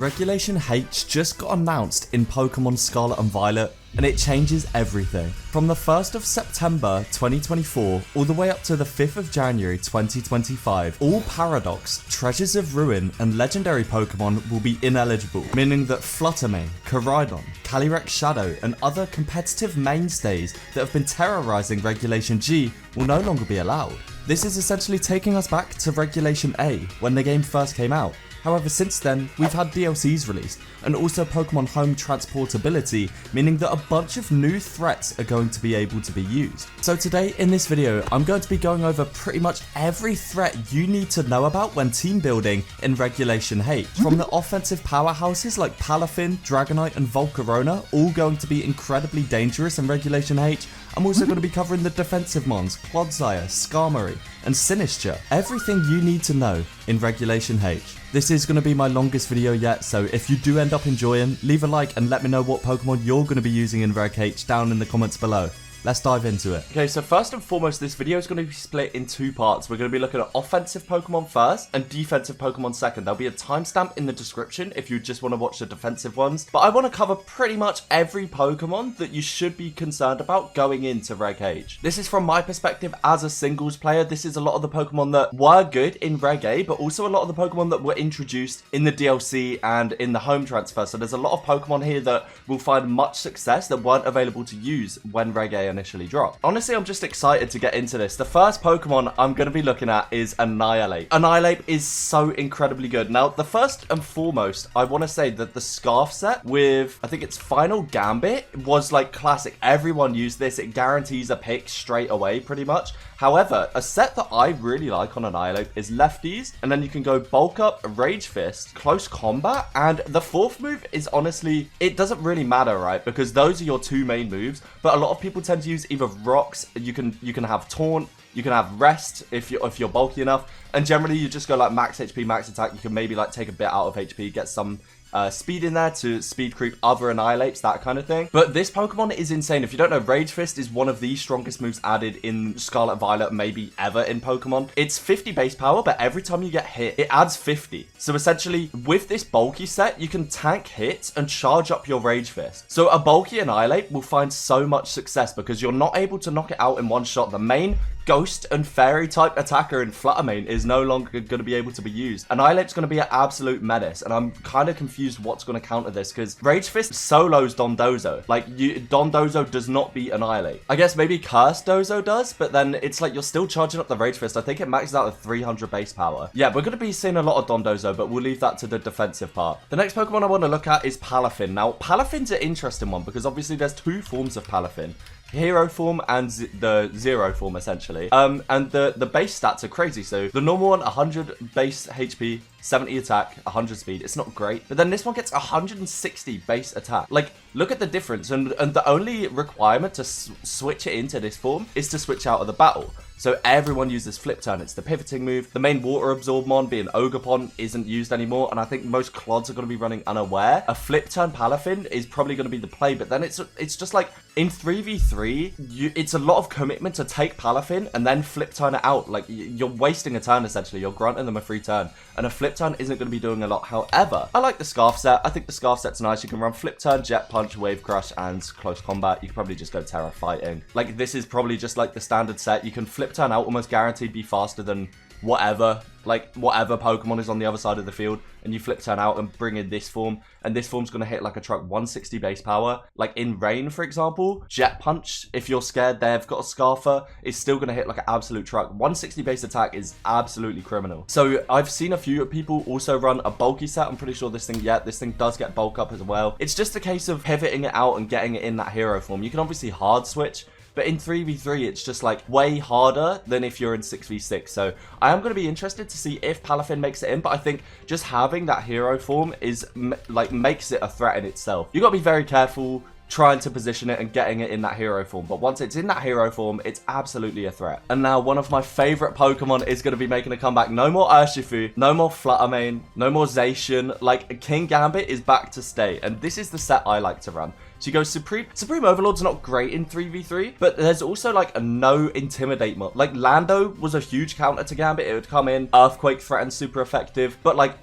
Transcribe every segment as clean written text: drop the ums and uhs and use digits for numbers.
Regulation H just got announced in Pokemon Scarlet and Violet, and it changes everything. From the 1st of September 2024 all the way up to the 5th of January 2025, all Paradox, Treasures of Ruin, and Legendary Pokemon will be ineligible, meaning that Fluttermane, Koraidon, Calyrex-Shadow, and other competitive mainstays that have been terrorizing Regulation G will no longer be allowed. This is essentially taking us back to Regulation A, when the game first came out. However, since then, we've had DLCs released, and also Pokemon Home transportability, meaning that a bunch of new threats are going to be able to be used. So today, in this video, I'm going to be going over pretty much every threat you need to know about when team building in Regulation H. From the offensive powerhouses like Palafin, Dragonite, and Volcarona, all going to be incredibly dangerous in Regulation H, I'm also going to be covering the defensive mons, Clodsire, Skarmory, and Sinistcha. Everything you need to know in Regulation H. This is going to be my longest video yet, so if you do end up enjoying, leave a like and let me know what Pokemon you're going to be using in Reg H down in the comments below. Let's dive into it. Okay, so first and foremost, this video is going to be split in two parts. We're going to be looking at offensive Pokemon first and defensive Pokemon second. There'll be a timestamp in the description if you just want to watch the defensive ones. But I want to cover pretty much every Pokemon that you should be concerned about going into Reg H. This is from my perspective as a singles player. This is a lot of the Pokemon that were good in Reg A, but also a lot of the Pokemon that were introduced in the DLC and in the home transfer. So there's a lot of Pokemon here that will find much success that weren't available to use when Reg A initially dropped. Honestly, I'm just excited to get into this. The first Pokemon I'm going to be looking at is Annihilape. Annihilape is so incredibly good. Now, the first and foremost, I want to say that the Scarf set with, I think it's Final Gambit, was like classic. Everyone used this. It guarantees a pick straight away, pretty much. However, a set that I really like on Annihilape is Lefties, and then you can go Bulk Up, Rage Fist, Close Combat, and the fourth move is honestly, it doesn't really matter, right? Because those are your two main moves, but a lot of people tend to use either Rocks, you can have Taunt, you can have Rest if you're bulky enough, and generally you just go like max HP, max attack. You can maybe like take a bit out of HP, get some speed in there to speed creep other Annihilapes, that kind of thing. But this Pokemon is insane. If you don't know, Rage Fist is one of the strongest moves added in Scarlet Violet, maybe ever in Pokemon. It's 50 base power, but every time you get hit, it adds 50. So essentially, with this bulky set, you can tank hits and charge up your Rage Fist. So a bulky Annihilate will find so much success because you're not able to knock it out in one shot. The main Ghost and Fairy type attacker in Fluttermane is no longer going to be able to be used. Annihilape's going to be an absolute menace, and I'm kind of confused what's going to counter this because Rage Fist solos Dondozo. Like, Dondozo does not beat Annihilape. I guess maybe Cursed Dozo does, but then it's like you're still charging up the Rage Fist. I think it maxes out at 300 base power. Yeah, we're going to be seeing a lot of Dondozo, but we'll leave that to the defensive part. The next Pokemon I want to look at is Palafin. Now, Palafin's an interesting one because obviously there's two forms of Palafin. Hero form and the zero form, essentially. And the base stats are crazy. So the normal one, 100 base HP, 70 attack, 100 speed. It's not great. But then this one gets 160 base attack. Like, look at the difference. And the only requirement to switch it into this form is to switch out of the battle. So everyone uses Flip Turn. It's the pivoting move. The main Water Absorb mon, being Ogerpon, isn't used anymore. And I think most Clods are going to be running Unaware. A Flip Turn Palafin is probably going to be the play. But then it's just like, in 3v3, it's a lot of commitment to take Palafin and then Flip Turn it out. Like, you're wasting a turn, essentially. You're granting them a free turn. And a Flip Turn isn't going to be doing a lot. However, I like the Scarf set. I think the Scarf set's nice. You can run Flip Turn, Jet Punch, Wave Crush, and Close Combat. You can probably just go Terra Fighting. Like, this is probably just like the standard set. You can Flip Turn out, almost guaranteed be faster than whatever Pokemon is on the other side of the field, and you Flip Turn out and bring in this form, and this form's going to hit like a truck 160 base power. Like in Rain, for example, Jet Punch, if you're scared they've got a Scarfer, is still going to hit like an absolute truck. 160 base attack is absolutely criminal. So I've seen a few people also run a bulky set. I'm pretty sure this thing does get bulk up as well. It's just a case of pivoting it out and getting it in that hero form. You can obviously hard switch, but in 3v3, it's just like way harder than if you're in 6v6. So I am going to be interested to see if Palafin makes it in. But I think just having that hero form is like makes it a threat in itself. You got to be very careful trying to position it and getting it in that hero form. But once it's in that hero form, it's absolutely a threat. And now one of my favorite Pokemon is going to be making a comeback. No more Urshifu, no more Fluttermane, no more Zacian. Like, Kingambit is back to stay. And this is the set I like to run. So you go Supreme Overlord's not great in 3v3, but there's also like a no Intimidate mod. Like, Lando was a huge counter to Gambit. It would come in, Earthquake threat and super effective, but like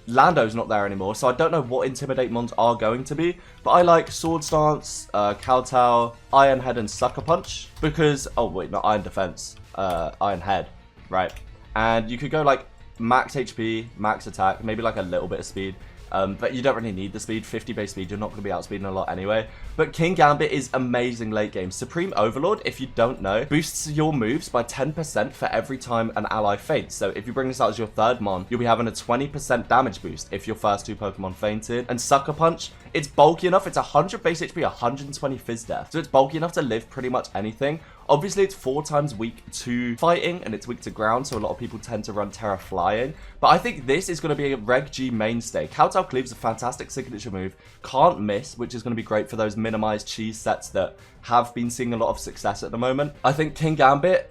Lando's not there anymore, so I don't know what Intimidate mons are going to be. But I like Sword Stance, Kowtow, Iron Head, and Sucker Punch. Because, oh wait, not Iron Defense, Iron Head, right? And you could go like max HP, max attack, maybe like a little bit of speed. But you don't really need the speed. 50 base speed, you're not going to be outspeeding a lot anyway. But Kingambit is amazing late game. Supreme Overlord, if you don't know, boosts your moves by 10% for every time an ally faints. So if you bring this out as your third mon, you'll be having a 20% damage boost if your first 2 Pokemon fainted. And Sucker Punch, it's bulky enough. It's 100 base HP, 120 Fizz Death. So it's bulky enough to live pretty much anything. Obviously, it's 4 times weak to fighting, and it's weak to ground, so a lot of people tend to run Terra Flying. But I think this is going to be a Reg G mainstay. Kowtow Cleave's a fantastic signature move. Can't miss, which is going to be great for those minimized cheese sets that have been seeing a lot of success at the moment. I think Kingambit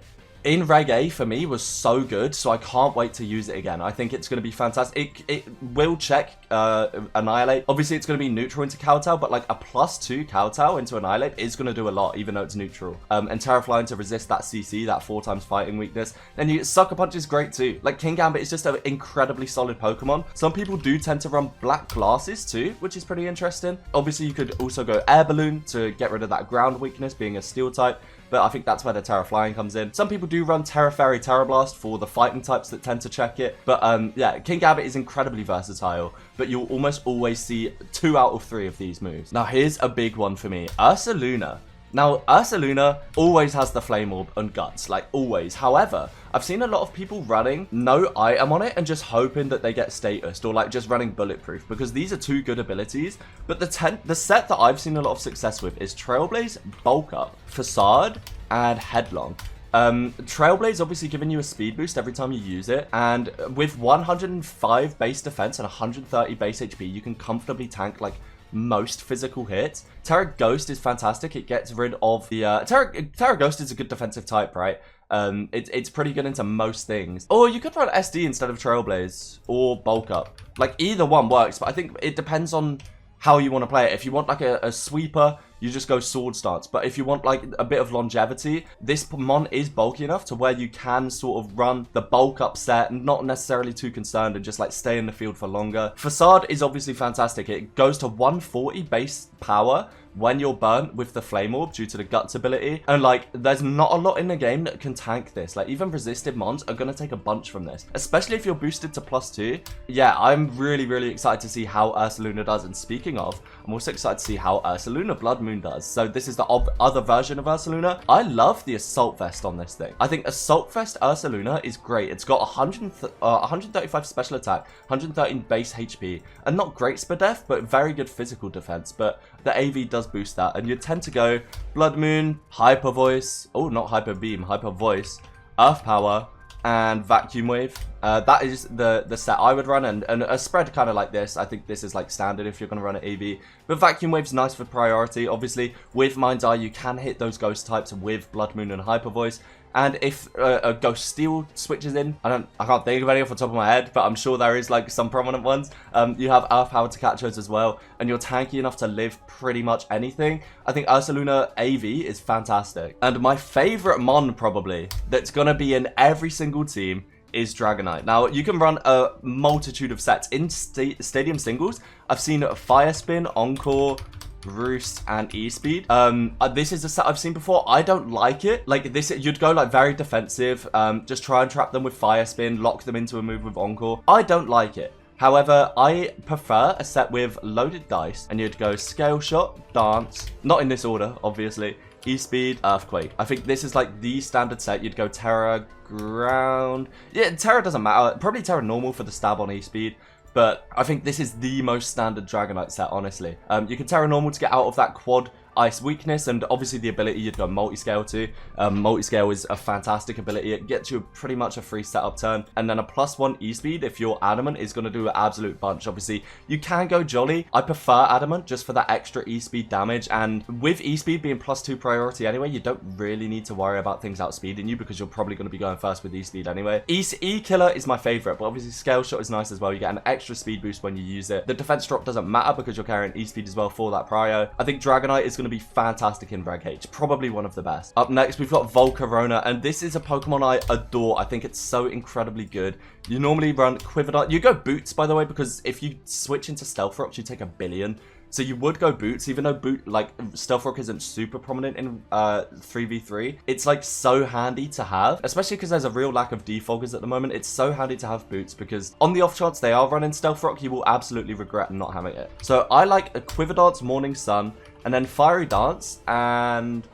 in Reg A for me was so good, so I can't wait to use it again. I think it's going to be fantastic. It will check Annihilape. Obviously, it's going to be neutral into Kowtow, but like a +2 Kowtow into Annihilape is going to do a lot, even though it's neutral. And Terra Flying to resist that CC, that 4 times fighting weakness. Then Sucker Punch is great too. Like Kingambit is just an incredibly solid Pokemon. Some people do tend to run Black Glasses too, which is pretty interesting. Obviously, you could also go Air Balloon to get rid of that ground weakness, being a Steel type. But I think that's where the Terra Flying comes in. Some people do run Terra Fairy, Terra Blast for the fighting types that tend to check it. But yeah, Kingambit is incredibly versatile, but you'll almost always see 2 out of 3 of these moves. Now here's a big one for me, Ursaluna. Now, Ursaluna always has the Flame Orb and Guts, like always. However, I've seen a lot of people running no item on it and just hoping that they get statused, or like just running Bulletproof, because these are 2 good abilities. But the set that I've seen a lot of success with is Trailblaze, Bulk Up, Facade, and Headlong. Trailblaze obviously giving you a speed boost every time you use it, and with 105 base defense and 130 base HP, you can comfortably tank like most physical hits. Terra Ghost is fantastic. It gets rid of the Terra Ghost is a good defensive type, right? It's pretty good into most things. Or you could run SD instead of Trailblaze or Bulk Up. Like either one works, but I think it depends on how you want to play it. If you want like a sweeper, you just go Sword Stance. But if you want like a bit of longevity, this mon is bulky enough to where you can sort of run the bulk up set, not necessarily too concerned, and just like stay in the field for longer. Facade is obviously fantastic. It goes to 140 base power when you're burnt with the Flame Orb due to the Guts ability. And like, there's not a lot in the game that can tank this. Like, even resisted mons are going to take a bunch from this, especially if you're boosted to +2. Yeah, I'm really, really excited to see how Ursaluna does. And speaking of, I'm also excited to see how Ursaluna Blood Moon does. So this is the other version of Ursaluna. I love the Assault Vest on this thing. I think Assault Vest Ursaluna is great. It's got 135 special attack, 113 base HP, and not great speed def, but very good physical defense. But the AV does boost that, and you tend to go Blood Moon, Hyper Voice, oh, not Hyper Beam, Hyper Voice, Earth Power, and Vacuum Wave. That is the set I would run, and a spread kind of like this. I think this is like standard if you're going to run an AV, but Vacuum Wave's nice for priority. Obviously, with Mind's Eye, you can hit those ghost types with Blood Moon and Hyper Voice. And if a Ghost Steel switches in, I can't think of any off the top of my head, but I'm sure there is like some prominent ones. You have Earth Power to catch those as well, and you're tanky enough to live pretty much anything. I think Ursaluna AV is fantastic. And my favorite mon probably that's gonna be in every single team is Dragonite. Now, you can run a multitude of sets in Stadium Singles. I've seen Fire Spin, Encore, Roost, and E-Speed. This is a set I've seen before. I don't like it. Like this, you'd go like very defensive, just try and trap them with Fire Spin, lock them into a move with Encore. I don't like it. However, I prefer a set with loaded dice, and you'd go Scale Shot, Dance, not in this order, obviously, E-Speed, Earthquake. I think this is like the standard set. You'd go Terra, Ground. Yeah, Terra doesn't matter. Probably Terra Normal for the stab on E-Speed. But I think this is the most standard Dragonite set, honestly. You can Terra Normal to get out of that quad ice weakness, and obviously the ability you'd go Multiscale to. Multiscale is a fantastic ability. It gets you pretty much a free setup turn, and then a +1 E-Speed if you're Adamant is going to do an absolute bunch. Obviously, you can go Jolly. I prefer Adamant just for that extra E-Speed damage, and with E-Speed being +2 priority anyway, you don't really need to worry about things outspeeding you because you're probably going to be going first with E-Speed anyway. E-Killer is my favorite, but obviously Scale Shot is nice as well. You get an extra speed boost when you use it. The defense drop doesn't matter because you're carrying E-Speed as well for that prio. I think Dragonite is going going to be fantastic in Reg H. Probably one of the best. Up next, we've got Volcarona, and this is a Pokemon I adore. I think it's so incredibly good. You normally run Quiver. You go Boots, by the way, because if you switch into Stealth Rocks, you take 1 billion. So you would go Boots, even though Stealth Rock isn't super prominent in 3v3. It's like so handy to have, especially because there's a real lack of defoggers at the moment. It's so handy to have Boots because on the off chance they are running Stealth Rock, you will absolutely regret not having it. So I like a Quiver Dance, Morning Sun, and then Fiery Dance, and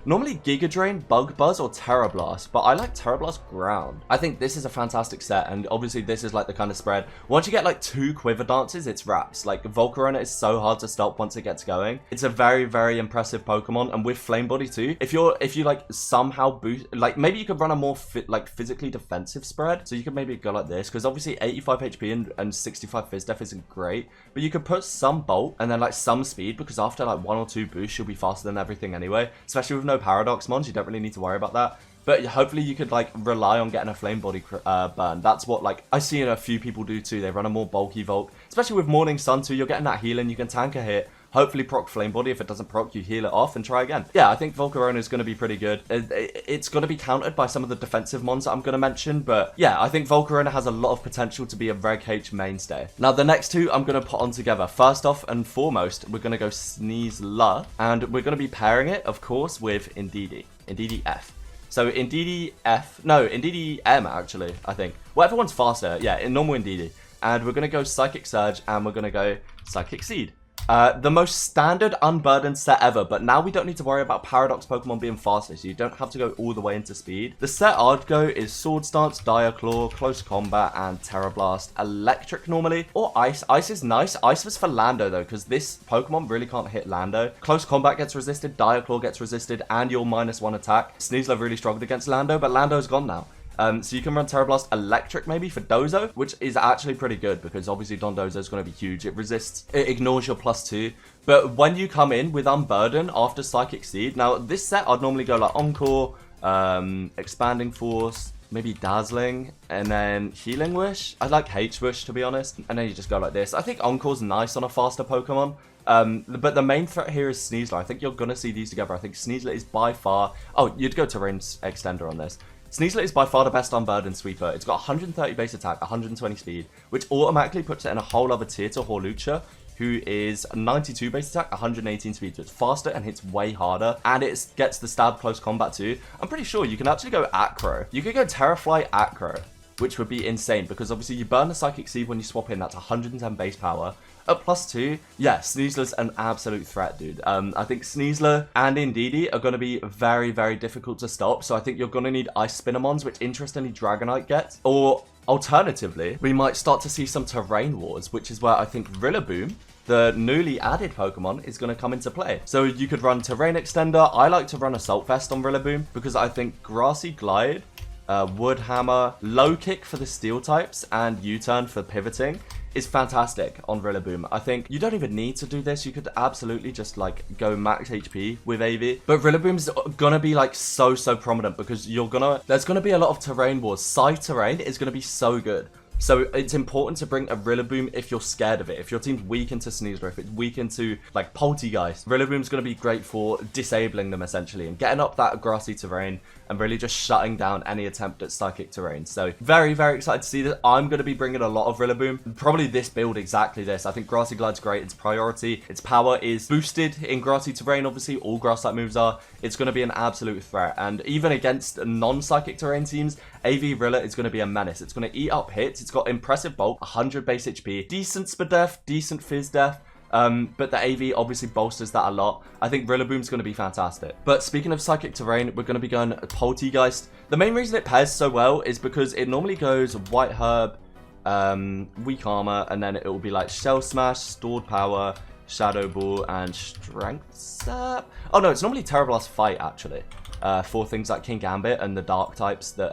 normally Giga Drain, Bug Buzz, or Terra Blast, but I like Terra Blast Ground. I think this is a fantastic set, and obviously this is like the kind of spread. Once you get like 2 Quiver Dances, it's wraps. Like Volcarona is so hard to stop once it gets going. It's a very, very impressive Pokemon, and with Flame Body too. If you like somehow boost, like maybe you could run a more physically defensive spread. So you could maybe go like this, because obviously 85 HP and 65 Fizz Def isn't great, but you could put some Bolt and then like some speed, because after like 1 or 2 boosts, you'll be faster than everything anyway, especially with no Paradox Mons. You don't really need to worry about that, but hopefully you could like rely on getting a Flame Body burn. That's what like I see a few people do too. They run a more bulky Volt, especially with Morning Sun too. You're getting that healing, you can tank a hit, hopefully proc Flame Body. If it doesn't proc, you heal it off and try again. Yeah, I think Volcarona is going to be pretty good. It's going to be countered by some of the defensive mons that I'm going to mention, but yeah, I think Volcarona has a lot of potential to be a Reg H mainstay. Now, the next two I'm going to put on together. First off and foremost, we're going to go Sneasler, and we're going to be pairing it, of course, with Indeedee. Indeedee F. So Indeedee F, no, Indeedee M actually, I think. Whatever one's faster, yeah, in normal Indeedee. And we're going to go Psychic Surge, and we're going to go Psychic Seed. The most standard unburdened set ever, but now we don't need to worry about Paradox Pokemon being faster, so you don't have to go all the way into speed. The set I'd go is Sword Stance, Dire Claw, Close Combat, and Terra Blast. Electric normally, or Ice. Ice is nice. Ice was for Lando though, because this Pokemon really can't hit Lando. Close Combat gets resisted, Dire Claw gets resisted, and your -1 attack. Sneasler really struggled against Lando, but Lando's gone now. So you can run Terra Blast Electric maybe for Dozo, which is actually pretty good because obviously Dondozo is going to be huge. It ignores your +2. But when you come in with Unburden after Psychic Seed, now this set I'd normally go like Encore, Expanding Force, maybe Dazzling, and then Healing Wish. I like H-Wish to be honest, and then you just go like this. I think Encore's nice on a faster Pokemon. But the main threat here is Sneasler. I think you're going to see these together. I think Sneasler is by far... Oh, you'd go Terrain Extender on this. Sneasler is by far the best Unburdened sweeper. It's got 130 base attack, 120 speed, which automatically puts it in a whole other tier to Hawlucha, who is 92 base attack, 118 speed. So it's faster and hits way harder, and it gets the stab close combat too. I'm pretty sure you can actually go Acro. You could go Terrafly Acro, which would be insane because obviously you burn the Psychic Seed when you swap in. That's 110 base power. At +2, yeah, Sneasler's an absolute threat, dude. I think Sneasler and Indeedee are going to be very, very difficult to stop. So I think you're going to need Ice Spinamons, which interestingly Dragonite gets. Or alternatively, we might start to see some Terrain Wars, which is where I think Rillaboom, the newly added Pokemon, is going to come into play. So you could run Terrain Extender. I like to run Assault Vest on Rillaboom because I think Grassy Glide, Wood Hammer, Low Kick for the Steel types, and U-Turn for pivoting is fantastic on Rillaboom. I think you don't even need to do this. You could absolutely just like go max HP with AV. But Rillaboom's gonna be like so prominent because there's gonna be a lot of Terrain Wars. Side Terrain is gonna be so good. So it's important to bring a Rillaboom if you're scared of it. If your team's weak into Sneasler, if it's weak into like Poltegeist, Rillaboom's going to be great for disabling them essentially and getting up that grassy terrain and really just shutting down any attempt at psychic terrain. So very, very excited to see this. I'm going to be bringing a lot of Rillaboom. Probably this build, exactly this. I think Grassy Glide's great. Its priority, its power is boosted in grassy terrain. Obviously, all grass type moves are. It's going to be an absolute threat. And even against non-psychic terrain teams, AV Rilla is going to be a menace. It's going to eat up hits. It's got impressive bulk, 100 base HP, decent Spadef, decent Fizz Def. But the AV obviously bolsters that a lot. I think Rillaboom's going to be fantastic. But speaking of psychic terrain, we're going to be going Poltegeist. The main reason it pairs so well is because it normally goes White Herb, Weak Armor, and then it will be like Shell Smash, Stored Power, Shadow Ball, and Strength Sap. Oh no, it's normally Terra Blast Fight actually. for things like Kingambit and the dark types that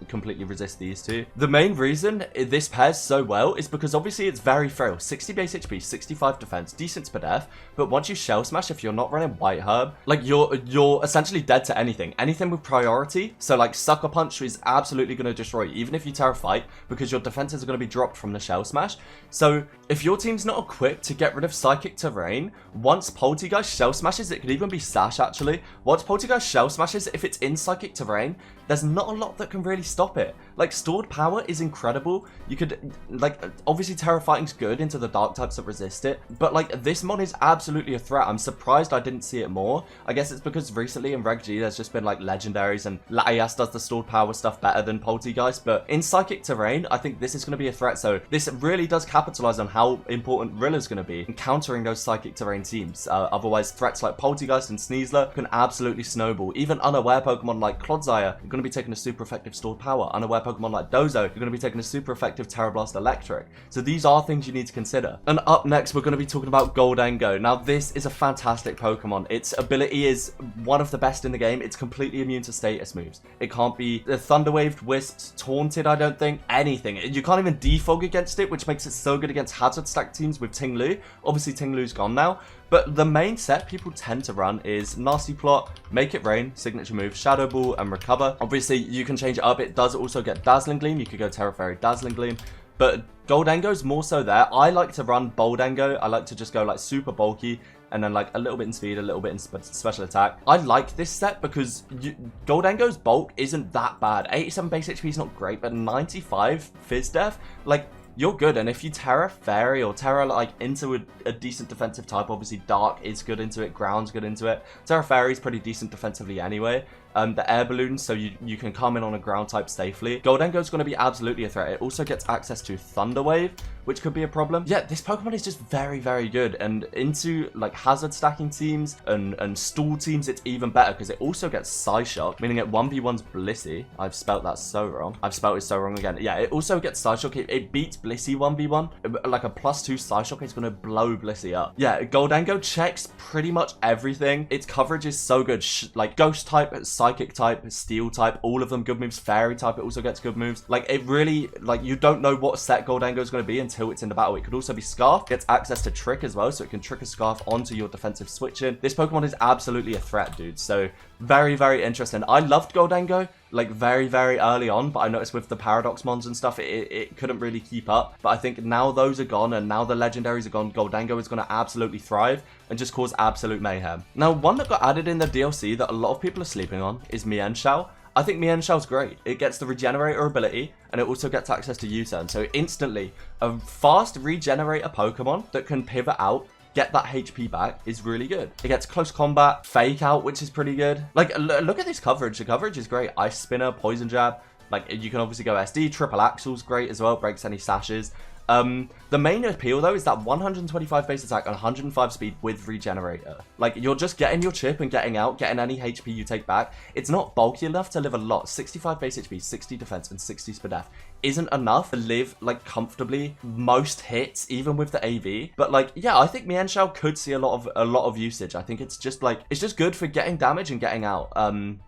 completely resist these two. The main reason this pairs so well is because obviously it's very frail. 60 base HP, 65 defense, decent spadef, but once you shell smash, if you're not running White Herb, like you're essentially dead to anything. Anything with priority, so like Sucker Punch is absolutely going to destroy you, even if you Terra Fight, because your defenses are going to be dropped from the shell smash. So if your team's not equipped to get rid of Psychic Terrain, once Polteageist shell smashes, it could even be Sash actually. Once Polteageist shell smashes, if it's in Psychic Terrain, there's not a lot that can really stop it. Like, stored power is incredible. You could, like, obviously Terra Fighting's good into the dark types that resist it, but like, this mod is absolutely a threat. I'm surprised I didn't see it more. I guess it's because recently in Reg G there's just been like legendaries, and Latias does the stored power stuff better than Polteageist, but in Psychic Terrain, I think this is going to be a threat. So this really does capitalize on how important Rilla's going to be in countering those Psychic Terrain teams. Otherwise, threats like Polteageist and Sneezer can absolutely snowball. Even unaware Pokemon like Clodsire, you're going to be taking a super effective stored power. Unaware Pokemon like Dozo, you're going to be taking a super effective Terra Blast Electric. So these are things you need to consider. And up next, we're going to be talking about Gholdengo. Now, this is a fantastic Pokemon. Its ability is one of the best in the game. It's completely immune to status moves. It can't be Thunderwaved, Wisped, Taunted, I don't think. Anything. You can't even defog against it, which makes it so good against Hazard Stack teams with Ting Lu. Obviously, Ting Lu's gone now. But the main set people tend to run is Nasty Plot, Make It Rain, Signature Move, Shadow Ball, and Recover. Obviously, you can change it up. It does also get Dazzling Gleam. You could go Terra Fairy, Dazzling Gleam. But Gholdengo's more so there. I like to run Boldengo. I like to just go like super bulky and then like a little bit in speed, a little bit in special attack. I like this set because Gholdengo's bulk isn't that bad. 87 base HP is not great, but 95 Fizz Def, like, you're good. And if you Terra Fairy or Terra like into a decent defensive type, obviously Dark is good into it, Ground's good into it. Terra Fairy is pretty decent defensively anyway. The air balloons, so you can come in on a ground type safely. Gholdengo's going to be absolutely a threat. It also gets access to Thunder Wave, which could be a problem. Yeah, this Pokemon is just very, very good. And into like hazard stacking teams and stall teams, it's even better because it also gets Psyshock, meaning it 1v1s Blissey. I've spelt that so wrong. I've spelt it so wrong again. Yeah, it also gets Psyshock. It beats Blissey 1v1. Like a +2 Psyshock is going to blow Blissey up. Yeah, Gholdengo checks pretty much everything. Its coverage is so good. Like Ghost type, Psychic type, Steel type, all of them good moves. Fairy type, it also gets good moves. Like, it really, like, you don't know what set Gholdengo is going to be until it's in the battle. It could also be Scarf, gets access to Trick as well, so it can trick a Scarf onto your defensive switch in. This Pokemon is absolutely a threat, dude. So very, very interesting. I loved Gholdengo like very, very early on, but I noticed with the Paradox Mons and stuff, it couldn't really keep up. But I think now those are gone and now the legendaries are gone, Gholdengo is going to absolutely thrive and just cause absolute mayhem. Now, one that got added in the DLC that a lot of people are sleeping on is Mienshao. I think Mienshao's great. It gets the Regenerator ability, and it also gets access to U-turn. So instantly, a fast regenerator Pokemon that can pivot out, get that HP back, is really good. It gets Close Combat, Fake Out, which is pretty good. Like, look at this coverage. The coverage is great. Ice Spinner, Poison Jab. Like, you can obviously go SD. Triple Axle's great as well. Breaks any sashes. The main appeal though is that 125 base attack and 105 speed with Regenerator. Like, you're just getting your chip and getting out, getting any HP you take back. It's not bulky enough to live a lot. 65 base HP, 60 defense, and 60 spadef isn't enough to live like comfortably most hits, even with the AV. But like, yeah, I think Mienshao could see a lot of usage. I think it's just like, it's just good for getting damage and getting out.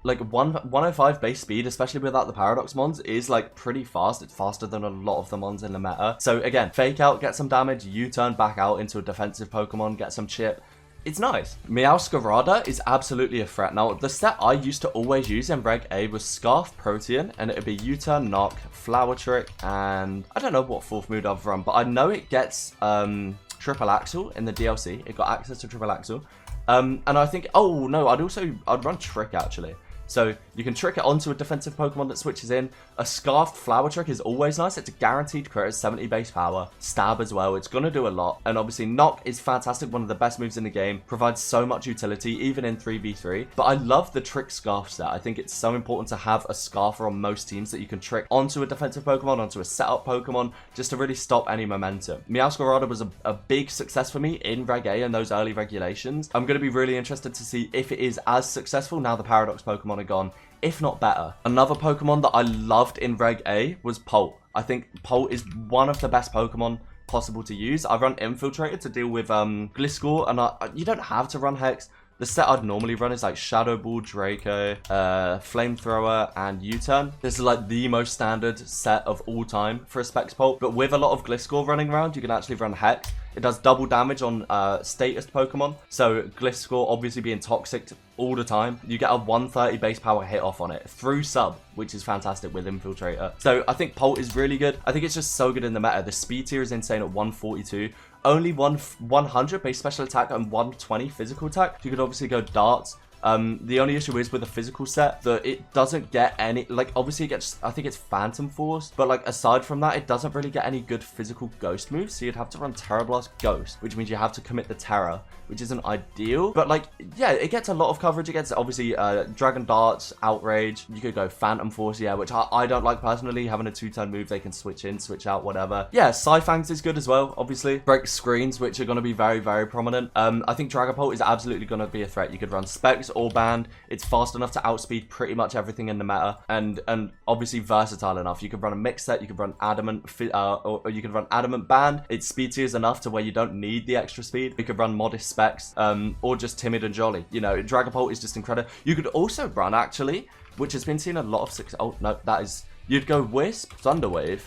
Like 105 base speed, especially without the Paradox Mons, is like pretty fast. It's faster than a lot of the Mons in the meta. So again, Fake Out, get some damage, U-turn back out into a defensive Pokemon, get some chip. It's nice. Meowscarada is absolutely a threat. Now, the set I used to always use in Reg A was Scarf Protean, and it would be U-turn, Knock, Flower Trick, and I don't know what fourth mood I've run, but I know it gets Triple Axle in the DLC. It got access to Triple Axle. And I think, oh no, I'd run Trick actually. So you can trick it onto a defensive Pokemon that switches in. A Scarfed Flower Trick is always nice. It's a guaranteed crit, 70 base power. Stab as well, it's going to do a lot. And obviously Knock is fantastic, one of the best moves in the game. Provides so much utility, even in 3v3. But I love the Trick Scarf set. I think it's so important to have a Scarfer on most teams that you can trick onto a defensive Pokemon, onto a setup Pokemon, just to really stop any momentum. Meowscarada was a big success for me in Reg A and those early regulations. I'm going to be really interested to see if it is as successful now the Paradox Pokemon are gone, if not better. Another Pokemon that I loved in Reg A was Pult. I think Pult is one of the best Pokemon possible to use. I run Infiltrator to deal with Gliscor, and you don't have to run Hex, The set I'd normally run is like Shadow Ball, Draco, Flamethrower, and U-Turn. This is like the most standard set of all time for a Specs Pult, but with a lot of Gliscor running around, you can actually run Hex. It does double damage on status Pokemon, so Gliscor obviously being toxic all the time, you get a 130 base power hit off on it through sub, which is fantastic with Infiltrator. So I think Pult is really good. I think it's just so good in the meta. The speed tier is insane at 142. Only 100 base special attack and 120 physical attack. You could obviously go darts. The only issue is with the physical set that it doesn't get any, like, obviously it gets, I think it's Phantom Force, but like aside from that, it doesn't really get any good physical ghost moves, so you'd have to run Terra Blast Ghost, which means you have to commit the Terra, which isn't ideal, but like, yeah, it gets a lot of coverage. It gets obviously Dragon Darts, Outrage, you could go Phantom Force, yeah, which I don't like personally. Having a 2-turn move, they can switch in, switch out, whatever. Yeah, Psyfangs is good as well, obviously. Break Screens, which are going to be very, very prominent. I think Dragapult is absolutely going to be a threat. You could run Specs or Band. It's fast enough to outspeed pretty much everything in the meta, and obviously versatile enough. You could run a mix set, you could run Adamant, or you could run Adamant Band. Its speed tier is enough to where you don't need the extra speed. You could run Modest Specs, or just Timid and Jolly. You know, Dragapult is just incredible. You could also run, actually, which has been seen a lot of oh no, that is, you'd go Wisp, Thunderwave,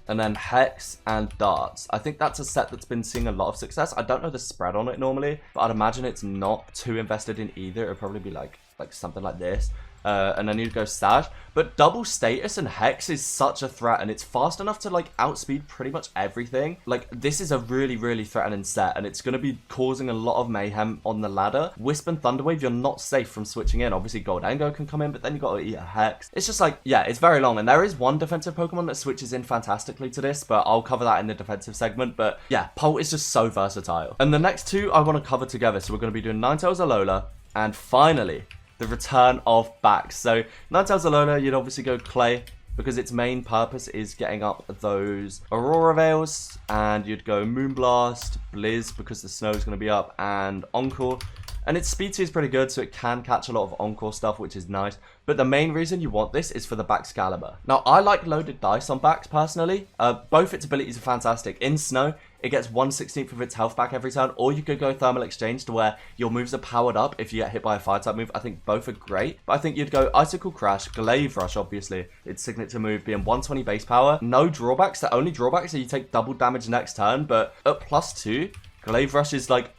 and then Hex and Darts. I think that's a set that's been seeing a lot of success. I don't know the spread on it normally, but I'd imagine it's not too invested in either. It'd probably be like something like this. And then you'd go Sash. But double status and Hex is such a threat, and it's fast enough to like outspeed pretty much everything. Like, this is a really, really threatening set, and it's going to be causing a lot of mayhem on the ladder. Wisp and Thunderwave, you're not safe from switching in. Obviously Gholdengo can come in, but then you got to eat a Hex. It's just like, yeah, it's very long, and there is one defensive Pokemon that switches in fantastically to this, but I'll cover that in the defensive segment. But yeah, Pult is just so versatile. And the next two I want to cover together, so we're going to be doing Ninetales Alola, and finally the return of Bax. So Ninetales Alola, you'd obviously go Clay, because its main purpose is getting up those Aurora Veils, and you'd go Moonblast, Blizz, because the snow is going to be up, and Encore. And its speed tier is pretty good, so it can catch a lot of Encore stuff, which is nice. But the main reason you want this is for the Baxcalibur. Now, I like loaded dice on Bax, personally. Both its abilities are fantastic. In Snow, it gets 1/16 of its health back every turn, or you could go Thermal Exchange to where your moves are powered up if you get hit by a Fire-type move. I think both are great. But I think you'd go Icicle Crash, Glaive Rush, obviously, its signature move being 120 base power. No drawbacks. The only drawbacks are you take double damage next turn, but at +2... Glaive Rush is like,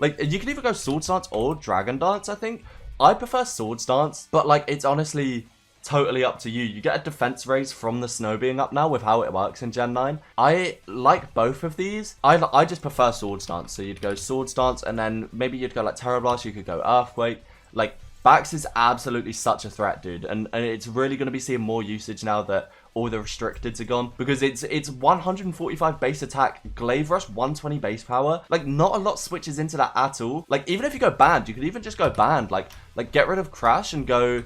you can either go Swords Dance or Dragon Dance, I think. I prefer Swords Dance, but like, it's honestly totally up to you. You get a defense raise from the snow being up now with how it works in Gen 9. I like both of these. I just prefer Swords Dance, so you'd go Swords Dance, and then maybe you'd go like Terra Blast, you could go Earthquake. Like, Bax is absolutely such a threat, dude, and it's really going to be seeing more usage now that all the restricteds are gone, because it's 145 base attack, Glaive Rush, 120 base power. Like, not a lot switches into that at all. Like, even if you go Banned, you could even just go Banned, like get rid of Crash and go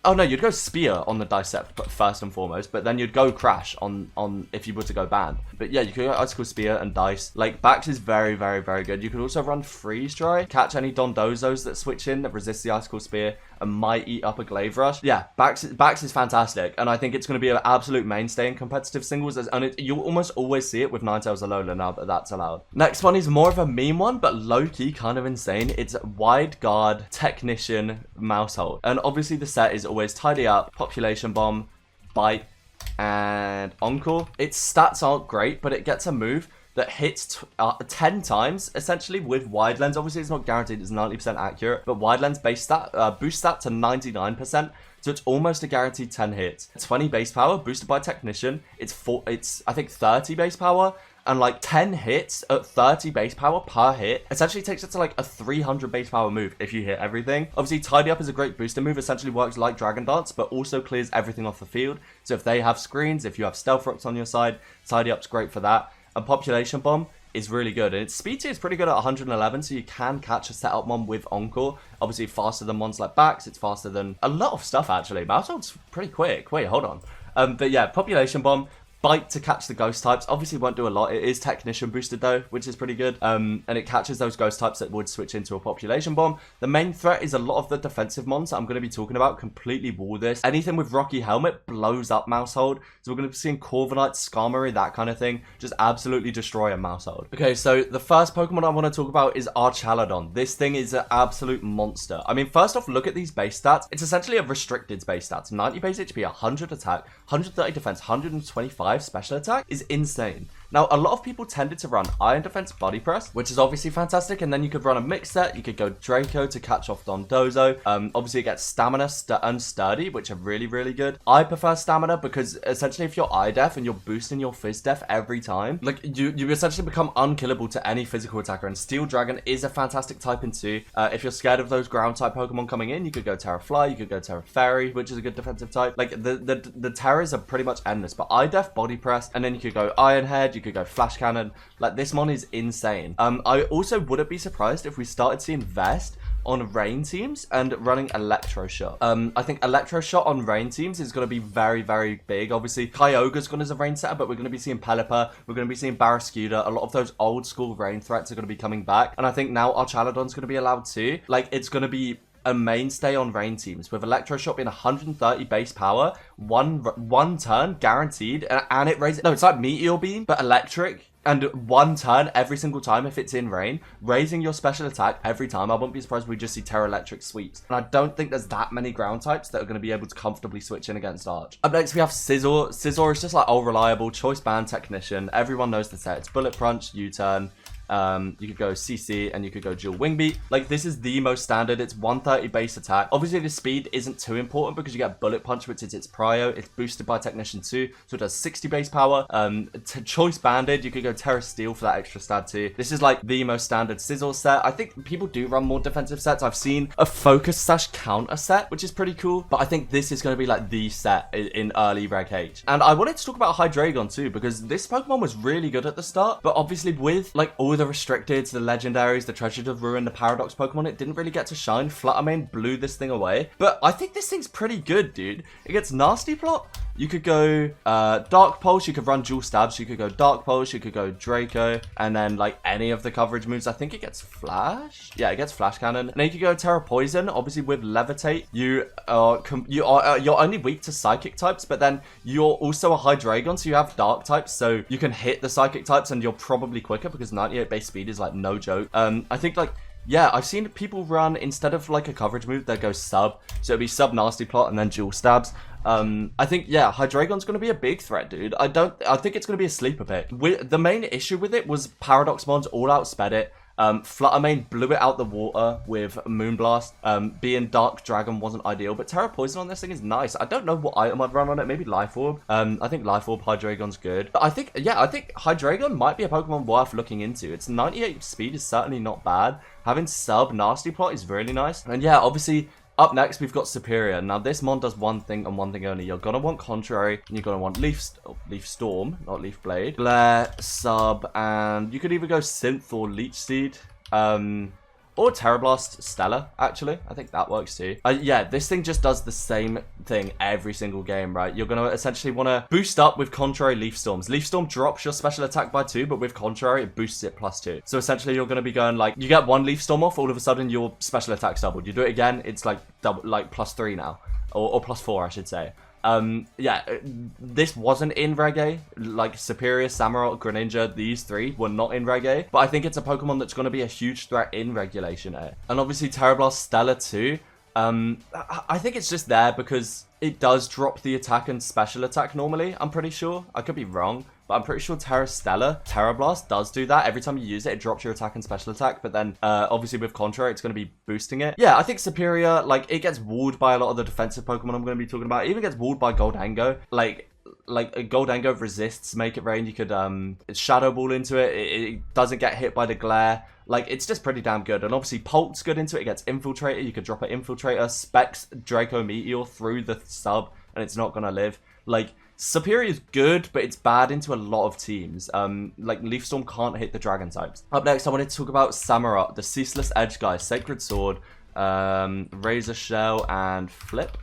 oh no, you'd go Spear on the dice set first and foremost, but then you'd go Crash on if you were to go Banned. But yeah, you could go Icicle Spear and Dice. Like, Bax is very, very, very good. You could also run Freeze Dry, catch any Dondozos that switch in that resist the Icicle Spear and might eat up a Glaive Rush. Yeah, Bax is fantastic, and I think it's going to be an absolute mainstay in competitive singles, and you'll almost always see it with Ninetales Alola now that that's allowed. Next one is more of a meme one, but low-key kind of insane. It's Wide Guard Technician Mousehold, and obviously the set is always Tidy Up, Population Bomb, Bite, and Encore. Its stats aren't great, but it gets a move that hits 10 times, essentially, with Wide Lens. Obviously, it's not guaranteed, it's 90% accurate, but Wide Lens base stat, boost stat to 99%, so it's almost a guaranteed 10 hits. 20 base power, boosted by Technician. It's I think, 30 base power, and like 10 hits at 30 base power per hit essentially takes it to like a 300 base power move if you hit everything. Obviously, Tidy Up is a great booster move, essentially works like Dragon Dance, but also clears everything off the field. So if they have screens, if you have Stealth Rocks on your side, Tidy Up's great for that. And Population Bomb is really good, and its speed tier is pretty good at 111, so you can catch a setup mon with Encore. Obviously faster than mons like Bax, it's faster than a lot of stuff actually. Mousehold's pretty quick. Wait, hold on. But yeah, Population Bomb, Bite to catch the ghost types. Obviously won't do a lot. It is technician boosted though, which is pretty good. And it catches those ghost types that would switch into a population bomb. The main threat is a lot of the defensive mons that I'm going to be talking about completely wall this. Anything with Rocky Helmet blows up Mousehold. So we're going to be seeing Corviknight, Skarmory, that kind of thing. Just absolutely destroy a Mousehold. Okay, so the first Pokemon I want to talk about is Archaludon. This thing is an absolute monster. I mean, first off, look at these base stats. It's essentially a restricted base stats. 90 base HP, 100 attack, 130 defense, 125 special attack is insane. Now, a lot of people tended to run Iron Defense Body Press, which is obviously fantastic, and then you could run a mix set. You could go Draco to catch off Dondozo. Obviously, it gets Stamina and Sturdy, which are really, really good. I prefer Stamina because essentially if you're Eye Def and you're boosting your Fizz Def every time, like you essentially become unkillable to any physical attacker, and Steel Dragon is a fantastic type in too. If you're scared of those ground type Pokemon coming in, you could go Terra Fly, you could go Terra Fairy, which is a good defensive type. Like the Terras are pretty much endless, but Eye Def, Body Press, and then you could go Iron Head, you could go Flash Cannon. Like, this mon is insane. I also wouldn't be surprised if we started seeing Vest on rain teams and running Electroshot. I think Electroshot on rain teams is going to be very, very big. Obviously, Kyogre's gone as a rain setter, but we're going to be seeing Pelipper, we're going to be seeing Barraskewda. A lot of those old school rain threats are going to be coming back, and I think now Archaludon's going to be allowed too. Like, it's going to be a mainstay on rain teams, with Electroshot being 130 base power, one turn guaranteed, and it raises, no, it's like Meteor Beam but electric, and one turn every single time if it's in rain, raising your special attack every time. I wouldn't be surprised if we just see Terra Electric sweeps, and I don't think there's that many ground types that are going to be able to comfortably switch in against Arch. Up next we have Scizor. Scizor is just like all reliable, choice band technician. Everyone knows the set. It's Bullet Punch, U-turn. You could go CC and you could go dual wing beat. Like, this is the most standard. It's 130 base attack. Obviously the speed isn't too important because you get bullet punch, which is its prio. It's boosted by technician 2, so it does 60 base power. Choice banded, you could go Terra Steel for that extra stat too. This is like the most standard Scizor set. I think people do run more defensive sets. I've seen a focus / counter set, which is pretty cool, but I think this is going to be like the set in early Reg H. And I wanted to talk about Hydreigon too, because this Pokemon was really good at the start, but obviously with like all the restricteds, the legendaries, the Treasures of Ruin, the Paradox Pokemon, it didn't really get to shine. Fluttermane blew this thing away, but I think this thing's pretty good, dude. It gets Nasty Plot. You could go Dark Pulse, you could run dual stabs, you could go Dark Pulse, you could go Draco, and then like any of the coverage moves. I think it gets Flash. Yeah, it gets Flash Cannon. And then you could go Terra Poison. Obviously with Levitate, you're only weak to Psychic types, but then you're also a Hydreigon, so you have Dark types, so you can hit the Psychic types and you're probably quicker because 98 base speed is like no joke. I think like, yeah, I've seen people run, instead of like a coverage move, they go sub. So it'd be sub Nasty Plot and then dual stabs. I think, yeah, Hydreigon's going to be a big threat, dude. I think it's going to be a sleeper pick. The main issue with it was Paradox Mons all outsped it. Fluttermane blew it out the water with Moonblast. Being Dark Dragon wasn't ideal, but Terra Poison on this thing is nice. I don't know what item I'd run on it. Maybe Life Orb. I think Life Orb Hydreigon's good. But I think Hydreigon might be a Pokemon worth looking into. Its 98 speed is certainly not bad. Having sub Nasty Plot is really nice. And yeah, obviously, up next, we've got Superior. Now, this mon does one thing and one thing only. You're going to want Contrary, and you're going to want Leaf Storm, not Leaf Blade, Glare, Sub, and you could either go Synth or Leech Seed, or Terrablast Stellar, actually. I think that works too. Yeah, this thing just does the same thing every single game, right? You're going to essentially want to boost up with Contrary Leaf Storms. Leaf Storm drops your special attack by 2, but with Contrary, it boosts it +2. So essentially, you're going to be going like, you get one Leaf Storm off, all of a sudden your special attack's doubled. You do it again, it's like double, like +3 now. Or +4, I should say. Yeah, this wasn't in Reg A. Like Superior, Samurott, Greninja, these three were not in Reg A, but I think it's a Pokemon that's going to be a huge threat in Regulation A. And obviously Terrablast Stellar too. I think it's just there because it does drop the attack and special attack normally, I'm pretty sure. I could be wrong, but I'm pretty sure Terrablast does do that. Every time you use it, it drops your attack and special attack, but then obviously with Contrary, it's going to be boosting it. Yeah, I think Superior, like, it gets walled by a lot of the defensive Pokemon I'm going to be talking about. It even gets walled by Gholdengo. Like a Gholdengo resists Make It Rain. You could Shadow Ball into it. It doesn't get hit by the Glare. Like, it's just pretty damn good. And obviously, Pult's good into it. It gets Infiltrator. You could drop an Infiltrator, Specs Draco Meteor through the sub, and it's not going to live. Like, Superior is good, but it's bad into a lot of teams. Like, Leaf Storm can't hit the Dragon types. Up next, I wanted to talk about Samurott, the Ceaseless Edge guy, Sacred Sword, Razor Shell, and Flip.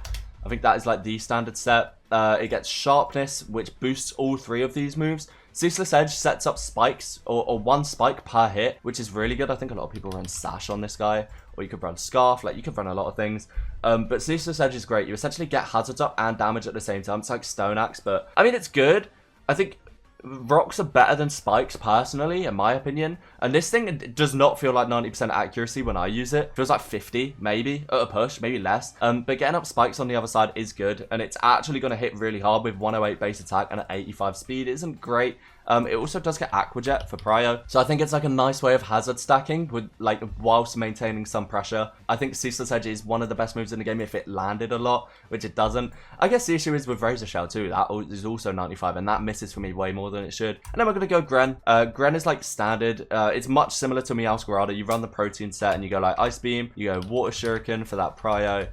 I think that is, like, the standard set. It gets Sharpness, which boosts all 3 of these moves. Ceaseless Edge sets up spikes, or 1 spike per hit, which is really good. I think a lot of people run Sash on this guy, or you could run Scarf, like you could run a lot of things. But Ceaseless Edge is great. You essentially get hazards up and damage at the same time. It's like Stone Axe, but I mean, it's good. I think rocks are better than spikes, personally, in my opinion. And this thing does not feel like 90% accuracy when I use it. It feels like 50, maybe, at a push, maybe less. But getting up spikes on the other side is good. And it's actually going to hit really hard with 108 base attack and an 85 speed. It isn't great. It also does get Aqua Jet for Prio. So I think it's like a nice way of hazard stacking with like whilst maintaining some pressure. I think Ceaseless Edge is one of the best moves in the game if it landed a lot, which it doesn't. I guess the issue is with Razor Shell too. That is also 95 and that misses for me way more than it should. And then we're going to go Gren. Gren is like standard. It's much similar to Meowscarada. You run the protein set and you go like Ice Beam. You go Water Shuriken for that Prio.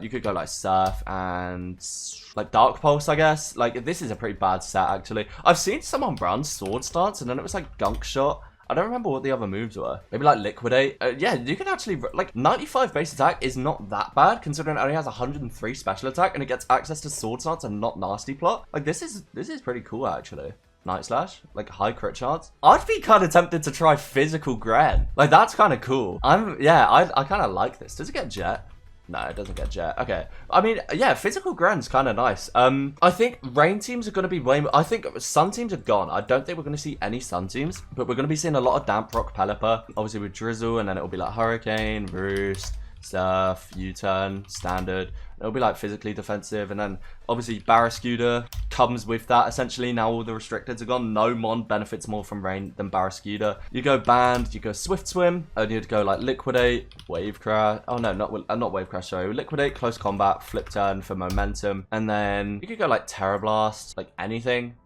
You could go like Surf and like Dark Pulse, I guess. Like, this is a pretty bad set, actually. I've seen someone run Sword Stance, and then it was like Gunk Shot. I don't remember what the other moves were. Maybe like Liquidate. Yeah, you can actually, like, 95 base attack is not that bad, considering it only has 103 special attack, and it gets access to Sword Stance and not Nasty Plot. Like, this is pretty cool, actually. Night Slash, like high crit chance. I'd be kind of tempted to try Physical Gren. Like, that's kind of cool. I kind of like this. Does it get Jet? No, it doesn't get Jet. Okay. I mean, yeah, Physical Gren's kind of nice. I think Rain teams are going to be way more... I think Sun teams are gone. I don't think we're going to see any Sun teams, but we're going to be seeing a lot of Damp Rock Pelipper, obviously with Drizzle, and then it'll be like Hurricane, Roost, Surf, U-Turn, Standard. It'll be like physically defensive, and then obviously Barraskewda comes with that. Essentially, now all the restricteds are gone. No Mon benefits more from Rain than Barraskewda. You go Band, you go Swift Swim, and you'd go like Liquidate, Wave Crash. Oh no, not Wave Crash, sorry. Liquidate, Close Combat, Flip Turn for momentum, and then you could go like Terra Blast, like anything,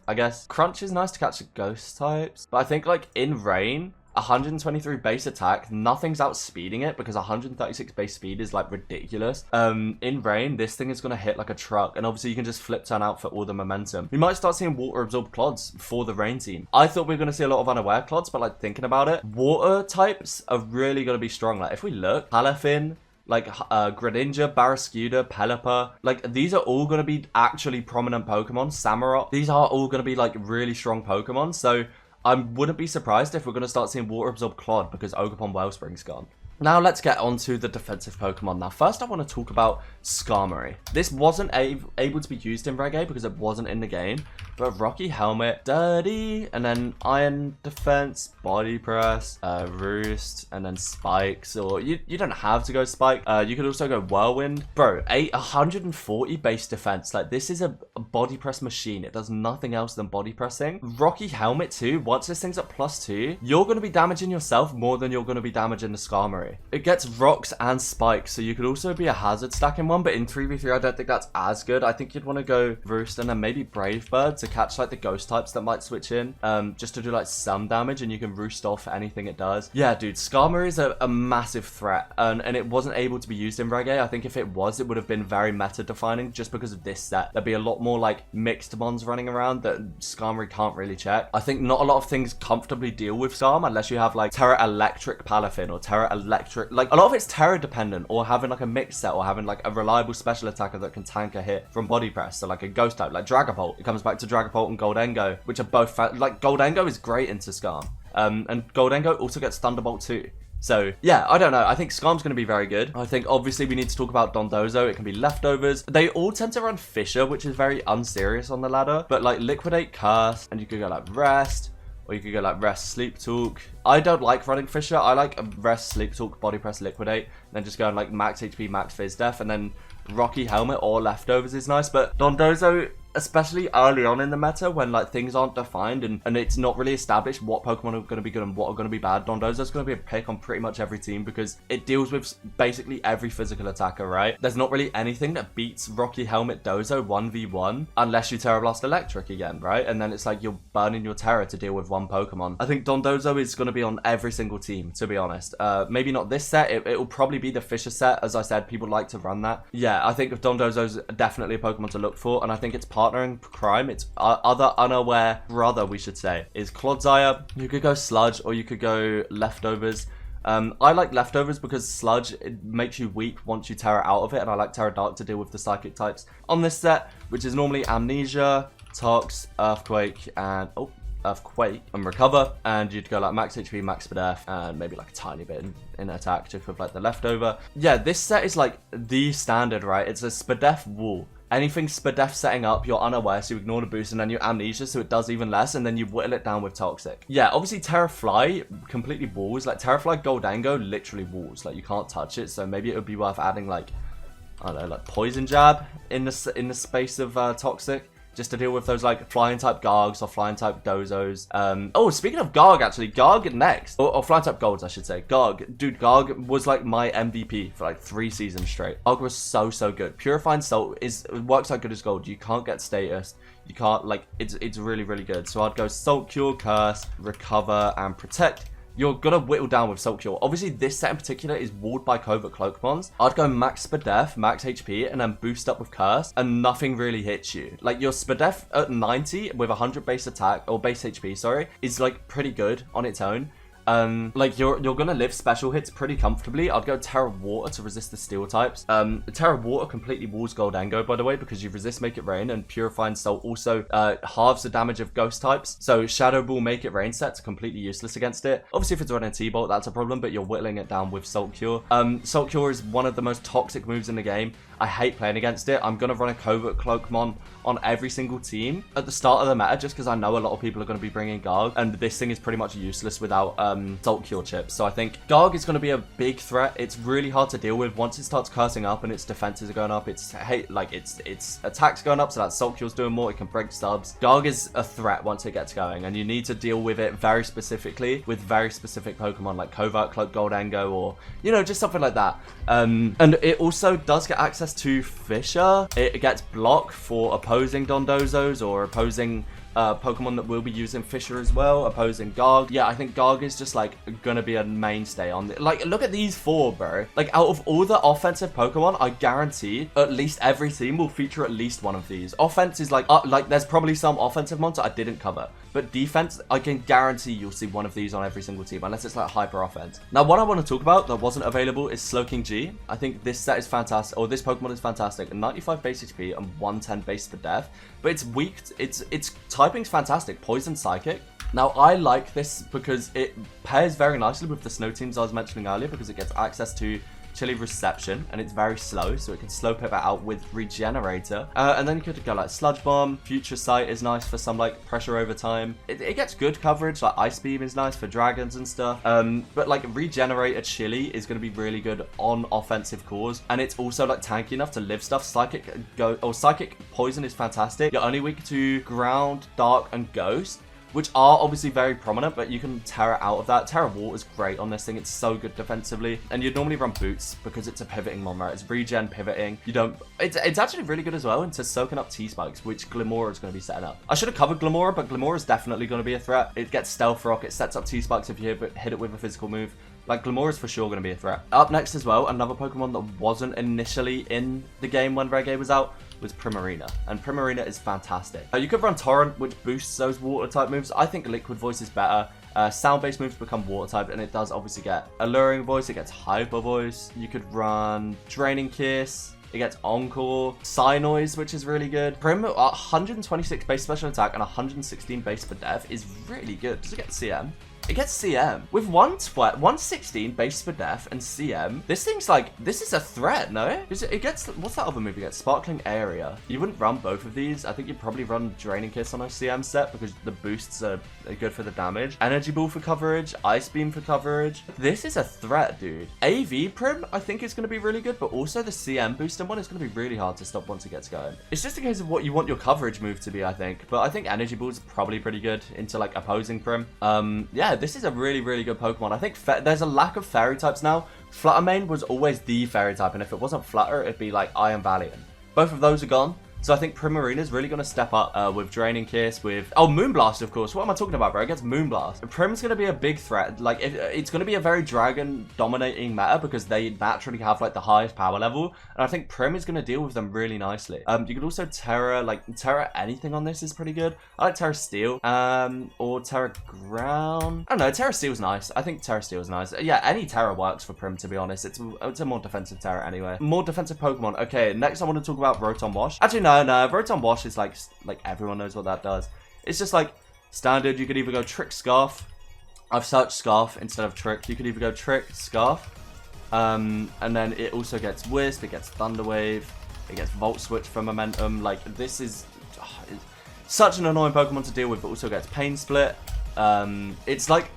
I guess. Crunch is nice to catch the ghost types, but I think like in Rain, 123 base attack, nothing's outspeeding it because 136 base speed is like ridiculous. In Rain, this thing is going to hit like a truck, and obviously you can just flip turn out for all the momentum. We might start seeing water absorb clods for the Rain team. I thought we were going to see a lot of unaware clods, but like thinking about it, water types are really going to be strong. Like if we look, Palafin, like Greninja, Barraskewda, Pelipper, like these are all going to be actually prominent Pokemon. Samurott, these are all going to be like really strong Pokemon. So I wouldn't be surprised if we're going to start seeing Water Absorb Clod because Ogerpon Wellspring's gone. Now let's get on to the defensive Pokemon. Now first I want to talk about Skarmory. This wasn't able to be used in Reg A because it wasn't in the game, but Rocky Helmet, Dirty, and then Iron Defense, Body Press, Roost, and then Spikes, or you don't have to go Spike. You could also go Whirlwind. Bro, 140 base defense. Like this is a Body Press machine. It does nothing else than Body Pressing. Rocky Helmet too, once this thing's at +2, you're going to be damaging yourself more than you're going to be damaging the Skarmory. It gets rocks and spikes, so you could also be a hazard stacking one, but in 3v3 I don't think that's as good. I think you'd want to go Roost and then maybe Brave Bird to catch like the ghost types that might switch in, just to do like some damage, and you can Roost off anything it does. Yeah, dude, Skarmory is a massive threat, and it wasn't able to be used in Reg A. I think if it was, it would have been very meta defining just because of this set. There'd be a lot more like mixed mons running around that Skarmory can't really check. I think not a lot of things comfortably deal with Skarm unless you have like Terra Electric Palafin or Terra Electric. Like a lot of it's Terra dependent, or having like a mix set, or having like a reliable special attacker that can tank a hit from Body Press. So like a ghost type, like Dragapult. It comes back to Dragapult and Gholdengo, which are both like Gholdengo is great into Skarm. And Gholdengo also gets Thunderbolt too. So, yeah, I don't know. I think Skarm's going to be very good. I think, obviously, we need to talk about Dondozo. It can be leftovers. They all tend to run Fissure, which is very unserious on the ladder. But, like, Liquidate, Curse, and you could go, like, Rest. Or you could go like Rest, Sleep Talk. I don't like running Fissure. I like Rest, Sleep Talk, Body Press, Liquidate. And then just going like Max HP, Max Fizz Def. And then Rocky Helmet or Leftovers is nice. But Dondozo, especially early on in the meta when like things aren't defined and it's not really established what Pokemon are going to be good and what are going to be bad, Dondozo's going to be a pick on pretty much every team because it deals with basically every physical attacker, right? There's not really anything that beats Rocky Helmet Dozo 1v1 unless you Terra Blast Electric again, right? And then it's like you're burning your Terra to deal with one Pokemon. I think Dondozo is going to be on every single team, to be honest. Maybe not this set. It will probably be the Fissure set. As I said, people like to run that. Yeah, I think Dondozo's definitely a Pokemon to look for, and I think it's partnering crime. Its other unaware brother, we should say, is Clodsire. You could go Sludge or you could go Leftovers. I like Leftovers because Sludge, it makes you weak once you Terra out of it, and I like Terra Dark to deal with the Psychic types on this set, which is normally Amnesia, Tox, Earthquake, and Earthquake and Recover, and you'd go like max HP, max Spadef, and maybe like a tiny bit in attack just with like the Leftover. Yeah, this set is like the standard, right? It's a Spadef wall. Anything Spadef setting up, you're unaware, so you ignore the boost, and then you Amnesia, so it does even less, and then you whittle it down with Toxic. Yeah, obviously Terrafly completely walls. Like Terrafly Gholdengo literally walls. Like you can't touch it, so maybe it would be worth adding like, I don't know, like Poison Jab in the space of Toxic, just to deal with those like flying type Gargs or flying type Dozos. Oh, speaking of Garg, actually, Garg next, or flying type Golds, I should say. Garg, dude, Garg was like my MVP for like 3 seasons straight. Garg was so good. Purifying Salt works like good as gold. You can't get status. You can't, like, it's really good. So I'd go Salt Cure, Curse, Recover, and Protect. You're gonna whittle down with Salt Cure. Obviously, this set in particular is walled by Covert Cloakmons. I'd go max Spadef, max HP, and then boost up with Curse, and nothing really hits you. Like, your Spadef at 90 with 100 base attack, or base HP, sorry, is, like, pretty good on its own. Like, you're gonna live special hits pretty comfortably. I'd go Terra Water to resist the steel types. Terra Water completely walls Gholdengo, by the way, because you resist Make It Rain, and Purifying Salt also halves the damage of ghost types. So Shadow Ball Make It Rain sets are completely useless against it. Obviously, if it's running T-Bolt, that's a problem, but you're whittling it down with Salt Cure. Salt Cure is one of the most toxic moves in the game. I hate playing against it. I'm gonna run a Covert Cloakmon on every single team at the start of the meta, just because I know a lot of people are going to be bringing Garg, and this thing is pretty much useless without Salt Cure chips. So I think Garg is going to be a big threat. It's really hard to deal with once it starts cursing up and its defenses are going up. Its attacks going up, so that Salt Cure's doing more. It can break subs. Garg is a threat once it gets going, and you need to deal with it very specifically with very specific Pokemon like Covert Cloak Gholdengo, or, you know, just something like that. And it also does get access to Fissure. It gets block for opposing Dondozos or opposing Pokemon that will be using Fissure as well, opposing Garg. Yeah, I think Garg is just like gonna be a mainstay on the, like, look at these 4, bro. Like, out of all the offensive Pokemon, I guarantee at least every team will feature at least one of these. Offense is like there's probably some offensive ones that I didn't cover, but defense, I can guarantee you'll see one of these on every single team, unless it's like hyper offense. Now, what I want to talk about that wasn't available is Slowking G. I think this set is fantastic, or this Pokemon is fantastic. 95 base HP and 110 base for death, but it's weak. Its typing's fantastic. Poison Psychic. Now, I like this because it pairs very nicely with the snow teams I was mentioning earlier, because it gets access to Chilly Reception, and it's very slow, so it can slow pivot out with Regenerator. And then you could go like Sludge Bomb. Future Sight is nice for some like pressure over time. It gets good coverage, like Ice Beam is nice for dragons and stuff. But like Regenerator Chilly is going to be really good on offensive cores, and it's also like tanky enough to live stuff. Psychic Poison is fantastic. You're only weak to Ground, Dark, and Ghost, which are obviously very prominent, but you can Terra out of that. Terra Wall is great on this thing. It's so good defensively. And you'd normally run Boots because it's a pivoting mon, right? It's regen pivoting. You don't... It's actually really good as well into soaking up T-Spikes, which Glimmora is going to be setting up. I should have covered Glimmora, but Glimmora is definitely going to be a threat. It gets Stealth Rock. It sets up T-Spikes if you hit it with a physical move. Like, Glimmora is for sure going to be a threat. Up next as well, another Pokemon that wasn't initially in the game when Reg H was out was Primarina, and Primarina is fantastic. You could run Torrent, which boosts those water type moves. I think Liquid Voice is better. Sound-based moves become water type, and it does obviously get Alluring Voice, it gets Hyper Voice. You could run Draining Kiss. It gets Encore, Psy Noise, which is really good. Prim, 126 base special attack and 116 base for death is really good. Does it get CM? It gets CM. With 116 base for death and CM, this thing's like, this is a threat, no? It gets, what's that other move? It gets Sparkling Area. You wouldn't run both of these. I think you'd probably run Draining Kiss on a CM set because the boosts are good for the damage. Energy Ball for coverage, Ice Beam for coverage. This is a threat, dude. AV Prim, I think is going to be really good, but also the CM boosting one is going to be really hard to stop once it gets going. It's just a case of what you want your coverage move to be, I think. But I think Energy Ball is probably pretty good into like opposing Prim. Yeah, this is a really good Pokemon. I think there's a lack of fairy types now. Fluttermane was always the fairy type, and if it wasn't Flutter, it'd be like Iron Valiant. Both of those are gone. So I think Primarina is really going to step up with Draining Kiss, with... Oh, Moonblast, of course. What am I talking about, bro? It gets Moonblast. Prim's going to be a big threat. Like, it's going to be a very Dragon-dominating meta because they naturally have, like, the highest power level. And I think Prim is going to deal with them really nicely. You could also Terra, like, Terra anything on this is pretty good. I like Terra Steel, or Terra Ground. I don't know, Terra Steel's nice. I think Terra Steel's nice. Yeah, any Terra works for Prim, to be honest. It's a more defensive Terra anyway. More defensive Pokemon. Okay, next I want to talk about Rotom Wash. Actually, no, Rotom Wash is like everyone knows what that does. It's just like standard. You could either go Trick, Scarf. I've searched Scarf instead of Trick. You could either go Trick, Scarf. And then it also gets Wisp, it gets Thunder Wave, it gets Volt Switch for momentum. Like, this is such an annoying Pokemon to deal with, but also gets Pain Split. It's like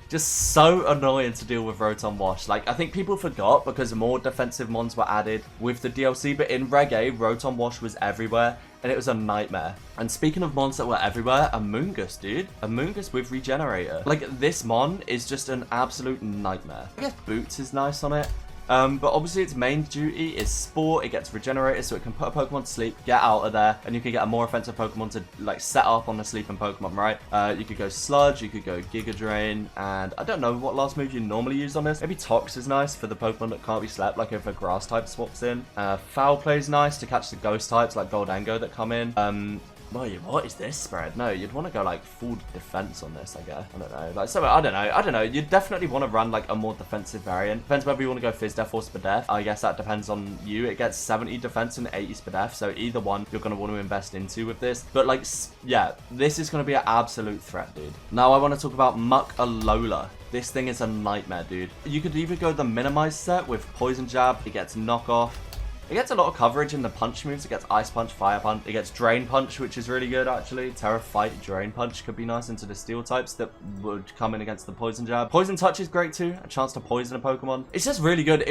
just so annoying to deal with Rotom Wash. Like, I think people forgot because more defensive mons were added with the DLC, but in Reg A, Rotom Wash was everywhere, and it was a nightmare. And speaking of mons that were everywhere, Amoonguss, dude. Amoonguss with Regenerator. Like, this mon is just an absolute nightmare. I guess Boots is nice on it. But obviously its main duty is Sport. It gets Regenerated, so it can put a Pokemon to sleep, get out of there, and you can get a more offensive Pokemon to like set up on the sleeping Pokemon, right? You could go Sludge, you could go Giga Drain, and I don't know what last move you normally use on this. Maybe Tox is nice for the Pokemon that can't be slept, like if a Grass type swaps in. Foul Play is nice to catch the Ghost types like Gholdengo that come in. What is this spread? No, you'd want to go like full defense on this, I guess. I don't know. Like, so I don't know. You'd definitely want to run like a more defensive variant. Depends whether you want to go Fizz Def or Spadef. I guess that depends on you. It gets 70 defense and 80 Spadef, so either one you're going to want to invest into with this. But like, yeah, this is going to be an absolute threat, dude. Now I want to talk about Alola. This thing is a nightmare, dude. You could either go the Minimize set with Poison Jab. It gets Knock Off. It gets a lot of coverage in the punch moves. It gets Ice Punch, Fire Punch. It gets Drain Punch, which is really good, actually. Terra Fight, Drain Punch could be nice into the Steel types that would come in against the Poison Jab. Poison Touch is great, too. A chance to poison a Pokemon. It's just really good.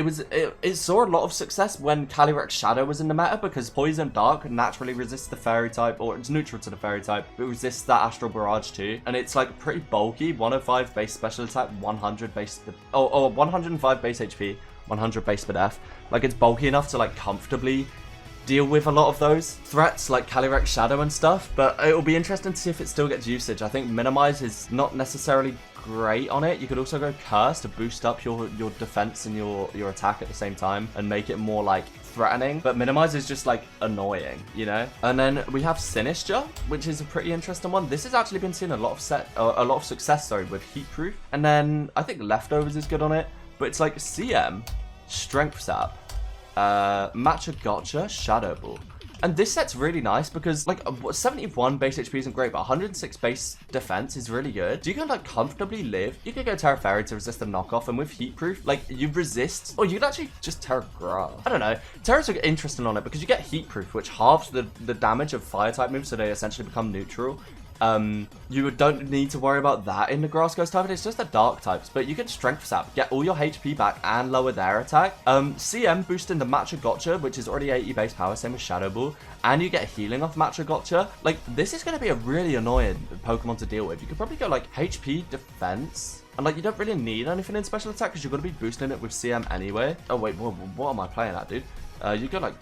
It saw a lot of success when Calyrex-Shadow was in the meta because Poison Dark naturally resists the Fairy type, or it's neutral to the Fairy type, but resists that Astral Barrage, too. And it's, like, pretty bulky. 105 base special attack, 100 base... 105 base HP. 100 base Spadef. Like, it's bulky enough to like comfortably deal with a lot of those threats like Calyrex-Shadow and stuff, but it'll be interesting to see if it still gets usage. I think Minimize is not necessarily great on it. You could also go Curse to boost up your defense and your attack at the same time and make it more like threatening, but Minimize is just like annoying, you know. And then we have Sinistcha, which is a pretty interesting one. This has actually been seeing a lot of success with Heat Proof, and then I think Leftovers is good on it. But it's like CM, Strength Sap, Matcha Gotcha, Shadow Ball. And this set's really nice because, like, 71 base HP isn't great, but 106 base defense is really good. So you can, like, comfortably live. You could go Terra Fairy to resist the knockoff, and with Heat Proof, like, you resist... Or you could actually just Terra Grass. I don't know. Terra's interesting on it because you get Heat Proof, which halves the damage of Fire-type moves, so they essentially become neutral. You don't need to worry about that in the Grass Ghost type. It's just the Dark types, but you can Strength Sap, get all your HP back and lower their attack. CM boosting the Matcha Gotcha, which is already 80 base power, same as Shadow Ball, and you get healing off Matcha Gotcha. Like, this is going to be a really annoying Pokemon to deal with. You could probably go like HP defense, and like you don't really need anything in special attack because you're going to be boosting it with CM anyway. Oh wait, what am I playing at, dude? You go like,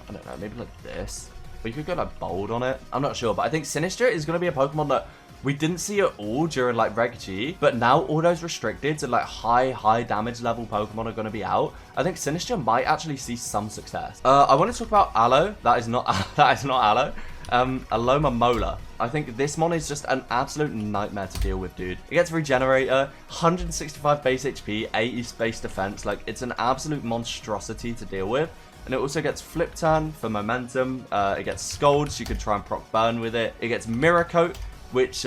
I don't know, maybe like this. But you could go like Bold on it. I'm not sure, but I think Sinistcha is going to be a Pokemon that we didn't see at all during like Reg G, but now all those restricted to like high damage level Pokemon are going to be out. I think Sinistcha might actually see some success. I want to talk about Aloe. That is not Aloe. Alomomola. I think this mon is just an absolute nightmare to deal with, dude. It gets Regenerator, 165 base HP, 80 space defense. Like, it's an absolute monstrosity to deal with. And it also gets Flip Turn for momentum. It gets Scold, so you can try and proc burn with it. It gets Mirror Coat, which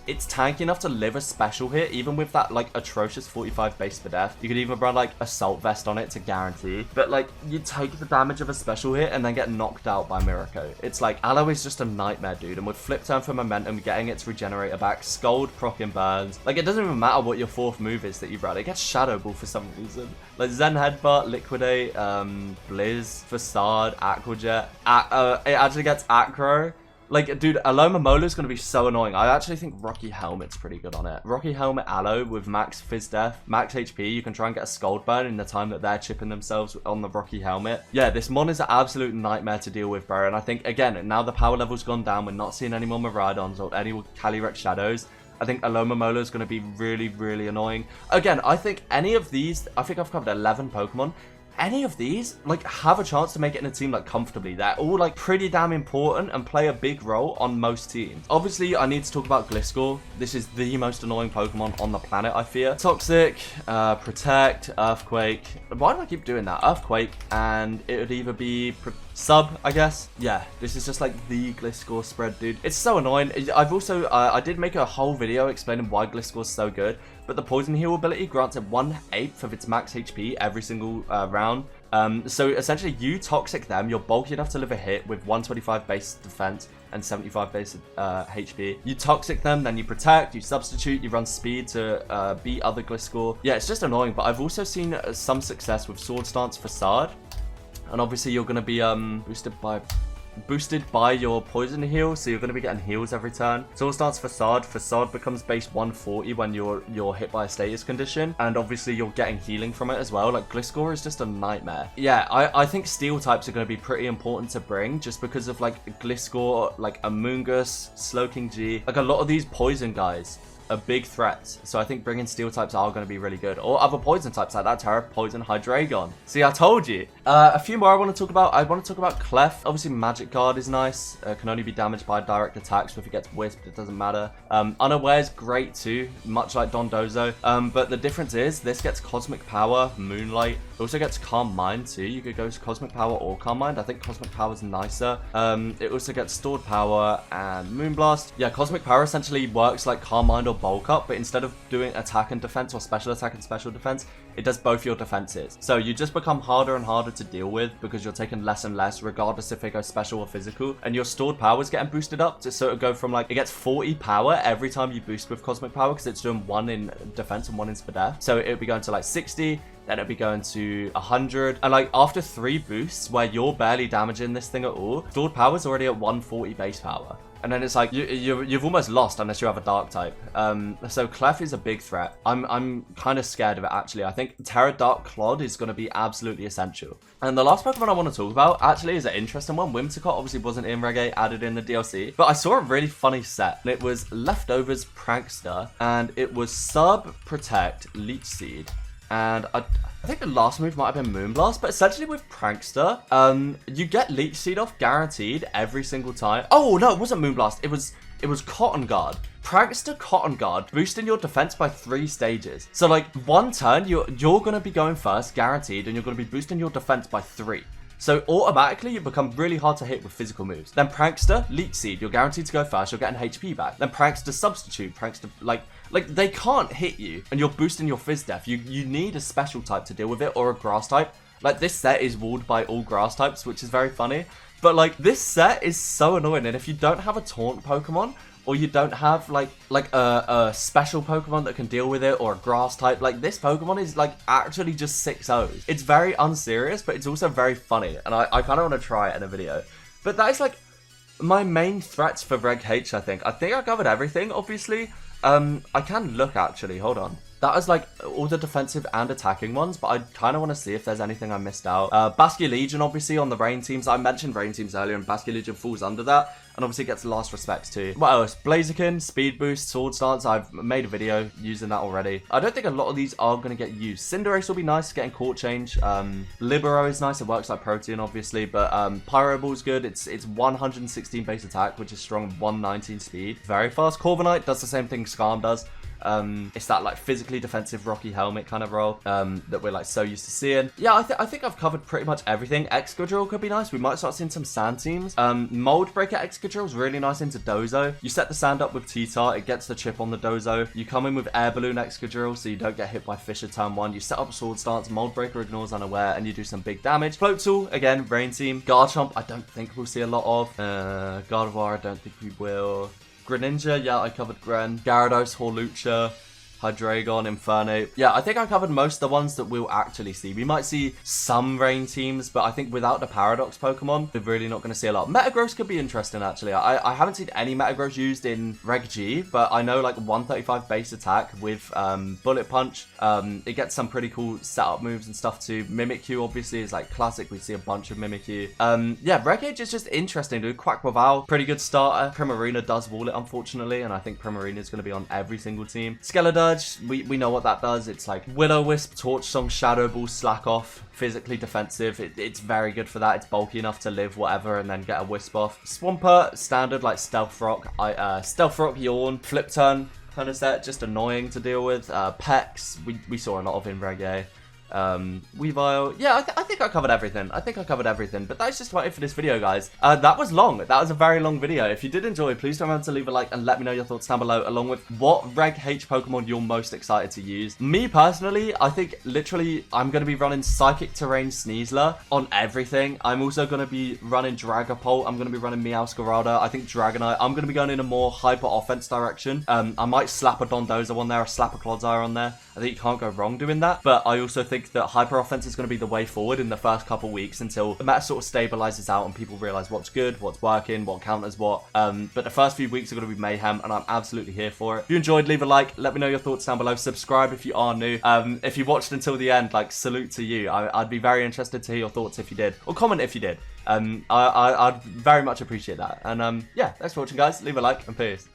it's tanky enough to live a special hit, even with that like atrocious 45 base for death. You could even run like Assault Vest on it to guarantee. But like, you take the damage of a special hit and then get knocked out by Mirror Coat. It's like, Aloe is just a nightmare, dude. And with Flip Turn for momentum, getting its Regenerator back, Scold, proc and burns. Like, it doesn't even matter what your fourth move is that you run. It gets Shadow Ball for some reason. Like Zen Headbutt, Liquidate, Blizz, Facade, Aqua Jet. It actually gets Acro, Like, dude, Alomomola is going to be so annoying. I actually think Rocky Helmet's pretty good on it. Rocky Helmet Aloe with max Fizz Death, max HP. You can try and get a Scald Burn in the time that they're chipping themselves on the Rocky Helmet. Yeah, this mon is an absolute nightmare to deal with, bro. And I think, again, now the power level's gone down. We're not seeing any more Miraidons or any Calyrex-Shadows. I think Alomomola is going to be really, really annoying. Again, I think any of these, I think I've covered 11 Pokemon. Any of these, like, have a chance to make it in a team, like, comfortably. They're all, like, pretty damn important and play a big role on most teams. Obviously, I need to talk about Gliscor. This is the most annoying Pokemon on the planet, I fear. Toxic, Protect, Earthquake. Why do I keep doing that? Earthquake, and it would either be Sub, I guess. Yeah, this is just like the Gliscor spread, dude. It's so annoying. I've also, I did make a whole video explaining why Gliscor's so good, but the Poison Heal ability grants it 1/8 of its max HP every single round. So essentially, you toxic them, you're bulky enough to live a hit with 125 base defense and 75 base HP. You toxic them, then you protect, you substitute, you run speed to beat other Gliscor. Yeah, it's just annoying, but I've also seen some success with Sword Stance Facade. And obviously you're going to be boosted by your poison heal, so you're going to be getting heals every turn. Sword Stance Facade. Facade becomes base 140 when you're hit by a status condition, and obviously you're getting healing from it as well. Like, Gliscor is just a nightmare. Yeah, I think steel types are going to be pretty important to bring, just because of like Gliscor, like Amoonguss, Slowking G, like a lot of these poison guys are big threats. So I think bringing steel types are going to be really good, or other poison types like that Terra Poison Hydreigon. See, I told you. A few more I want to talk about. I want to talk about Clef. Obviously Magic Guard is nice, can only be damaged by direct attacks, so if it gets whisked it doesn't matter. Unaware is great too, much like Dondozo, but the difference is this gets Cosmic Power, Moonlight. It also gets Calm Mind too. You could go to Cosmic Power or Calm Mind. I think Cosmic Power is nicer. It also gets Stored Power and Moonblast. Yeah, Cosmic Power essentially works like Calm Mind or Bulk Up, but instead of doing attack and defense or special attack and special defense, it does both your defenses. So you just become harder and harder to deal with because you're taking less and less, regardless if it goes special or physical. And your stored power is getting boosted up to sort of go from like, it gets 40 power every time you boost with Cosmic Power because it's doing 1 in defense and 1 in spadef. So it would be going to like 60. Then it'll be going to 100. And like after 3 boosts where you're barely damaging this thing at all, stored power is already at 140 base power. And then it's like, you've almost lost unless you have a dark type. So Clef is a big threat. I'm kind of scared of it, actually. I think Terra Dark Clod is going to be absolutely essential. And the last Pokemon I want to talk about, actually, is an interesting one. Whimsicott obviously wasn't in Reg H, added in the DLC. But I saw a really funny set. And it was Leftovers Prankster. And it was Sub, Protect, Leech Seed. And I think the last move might have been Moonblast, but essentially with Prankster, you get Leech Seed off guaranteed every single time. Oh, no, it wasn't Moonblast. It was Cotton Guard. Prankster Cotton Guard, boosting your defense by 3 stages. So, like, one turn, you're going to be going first, guaranteed, and you're going to be boosting your defense by 3. So automatically you become really hard to hit with physical moves. Then Prankster, Leech Seed, you're guaranteed to go first, you're getting HP back. Then Prankster Substitute, Prankster, like they can't hit you and you're boosting your Fizz Def. You need a special type to deal with it or a grass type. Like this set is walled by all grass types, which is very funny. But like this set is so annoying, and if you don't have a taunt Pokemon, or you don't have like a special Pokemon that can deal with it, or a grass type, like this Pokemon is like actually just 6-0s. It's very unserious, but it's also very funny, and I kind of want to try it in a video. But that is like my main threats for Reg H, I think. I covered everything, obviously. I can look actually, hold on. That is like all the defensive and attacking ones, but I kind of want to see if there's anything I missed out. Basculegion, obviously, on the rain teams. I mentioned rain teams earlier, and Basculegion falls under that. And obviously gets last respects too. What else? Blaziken, Speed Boost, Sword Stance. I've made a video using that already. I don't think a lot of these are going to get used. Cinderace will be nice, getting Court Change. Libero is nice. It works like Protean, obviously. But Pyro Ball's good. It's 116 base attack, which is strong, 119 speed. Very fast. Corviknight does the same thing Skarm does. It's that like physically defensive Rocky Helmet kind of role that we're like so used to seeing. Yeah, I think I've covered pretty much everything. Excadrill could be nice. We might start seeing some sand teams. Mold Breaker Excadrill is really nice into Dozo. You set the sand up with T-Tar, it gets the chip on the Dozo. You come in with Air Balloon Excadrill so you don't get hit by Fisher turn 1. You set up Sword Stance, Mold Breaker ignores Unaware, and you do some big damage. Floatzel, again, Rain Team. Garchomp, I don't think we'll see a lot of. Gardevoir, I don't think we will. Greninja, yeah, I covered Gren. Gyarados, Hawlucha, Hydreigon, Infernape. Yeah, I think I covered most of the ones that we'll actually see. We might see some rain teams, but I think without the Paradox Pokemon, we're really not going to see a lot. Metagross could be interesting, actually. I haven't seen any Metagross used in Reg G, but I know like 135 base attack with Bullet Punch. It gets some pretty cool setup moves and stuff too. Mimikyu obviously is like classic. We see a bunch of Mimikyu. Yeah, Reg H is just interesting, dude. Quackboval, pretty good starter. Primarina does wall it, unfortunately, and I think Primarina is going to be on every single team. Skeledurge, we know what that does. It's like Will-O-Wisp, Torch Song, Shadow Ball, Slack Off. Physically defensive. It's very good for that. It's bulky enough to live whatever and then get a Wisp off. Swampert, standard like Stealth Rock. Stealth Rock, Yawn, Flip Turn kind of set. Just annoying to deal with. Pex, we saw a lot of in Reg A. Weavile. Yeah, I think I covered everything. But that's just about it for this video, guys. That was long. That was a very long video. If you did enjoy, please don't forget to leave a like and let me know your thoughts down below, along with what Reg H Pokemon you're most excited to use. Me personally, I think literally I'm going to be running Psychic Terrain Sneasler on everything. I'm also going to be running Dragapult. I'm going to be running Meowscarada. I think Dragonite. I'm going to be going in a more hyper offense direction. I might slap a Dondozo on there, or slap a Clodsire on there. I think you can't go wrong doing that. But I also think that hyper offense is going to be the way forward in the first couple weeks until the meta sort of stabilizes out and people realize what's good, what's working, what counters what. But the first few weeks are going to be mayhem, and I'm absolutely here for it. If you enjoyed, leave a like, let me know your thoughts down below, subscribe if you are new. If you watched until the end, like, salute to you. I'd be very interested to hear your thoughts if you did, or comment if you did. I'd very much appreciate that. And yeah, thanks for watching, guys. Leave a like and peace.